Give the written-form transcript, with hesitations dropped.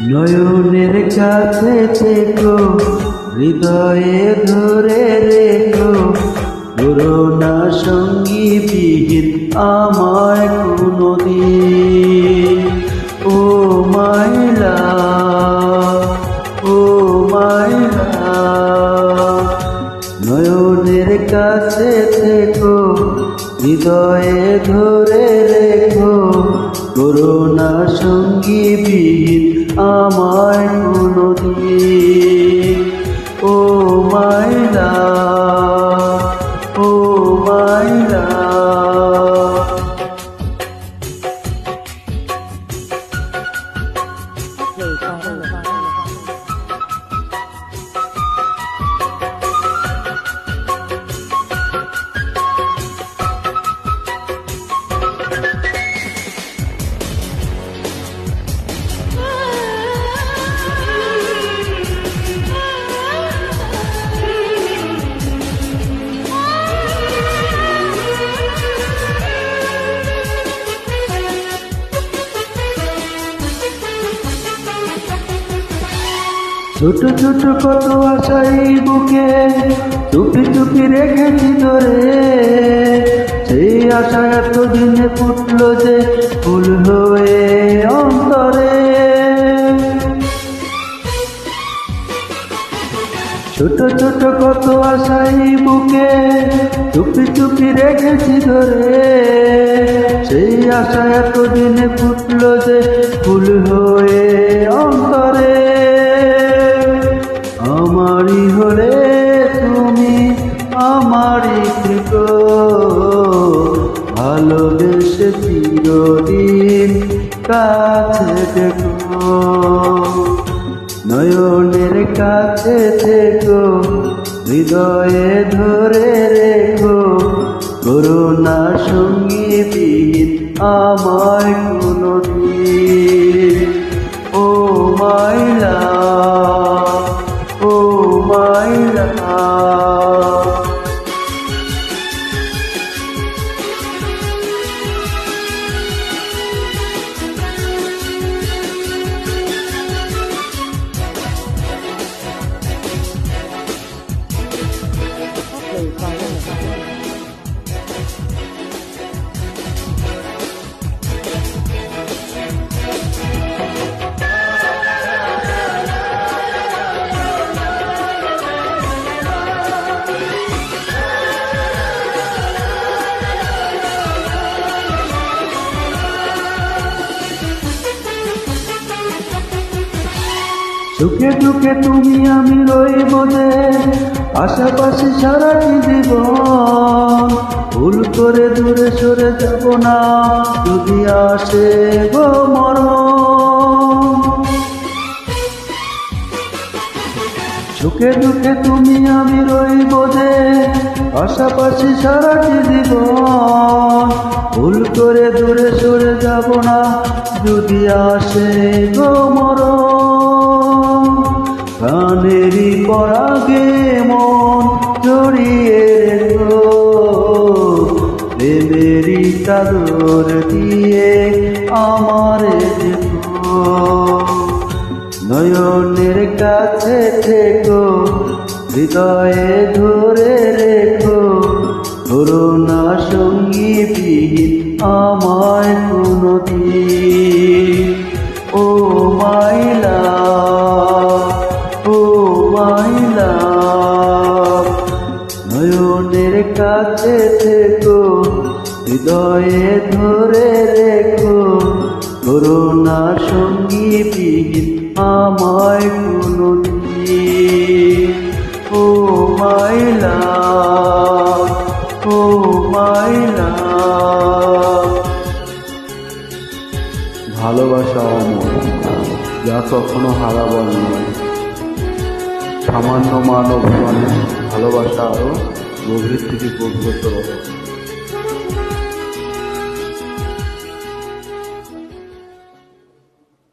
নয়নের কাছে থেকো, হৃদয়ে ধরে রেখো, করোনা সঙ্গী বিহীন আমায় কোনদিন। ও মাই লাভ, ও মাই লাভ। নয়নের কাছে থেকো, হৃদয়ে ধরে রেখো, করোনা সঙ্গী বিহীন আমায় কোনদিন। ও মাই লাভ, ও মাই লাভ। ছোট ছোট কত আশাই বুকে চুপি চুপি রেখেছি ধরে, সেই আশা এতদিনে ফুটলো যে ফুল হয়ে অন্তরে। ছোট ছোট কত আশাই বুকে চুপি চুপি রেখেছি ধরে, সেই আশা এতদিনে ফুটলো যে ফুল হয়ে অন্তরে। আমারই হলে তুমি আমারই থেকো, ভালোবেসে চিরদিন কাছে দেখো। নয়নের কাছে থেকো, হৃদয়ে ধরে রেখো, করোনা সঙ্গী বিহীন আমায় কোনদিন। ও মাই লাভ, ও মাই লাভ। সুখে দুঃখে তুমি আমি রইব যে পাশাপাশি সারাটি জীবন, ভুল করে দূরে সরে যাব না যদি আসে গো মরণ। সুখে দুঃখে তুমি আমি রইব যে পাশাপাশি সারাটি জীবন, ভুল করে দূরে সরে যাব না যদি আসে গো মরণ। প্রাণেরই পরাগে মন জড়িয়ে রেখো, প্রেমেরই চাদর দিয়ে আমারে দেখো। নয়নের কাছে থেকো, হৃদয়ে ধরে রেখো, করোনা সঙ্গী বিহীন আমায় কোনদিন। ও মাই লাভ, ও মাই লাভ। নয়নের কাছে থেকো, হৃদয়ে ধরে রেখো, করোনা সঙ্গী বিহীন আমায় কোনদিন। ও মাই লাভ, ও মাই লাভ। ভালোবাসা অমর, যা কখনো হারাবার নয়। সামান্য মান অভিমানে ভালোবাসা আরো গভীর থেকে গভীরতর হবে।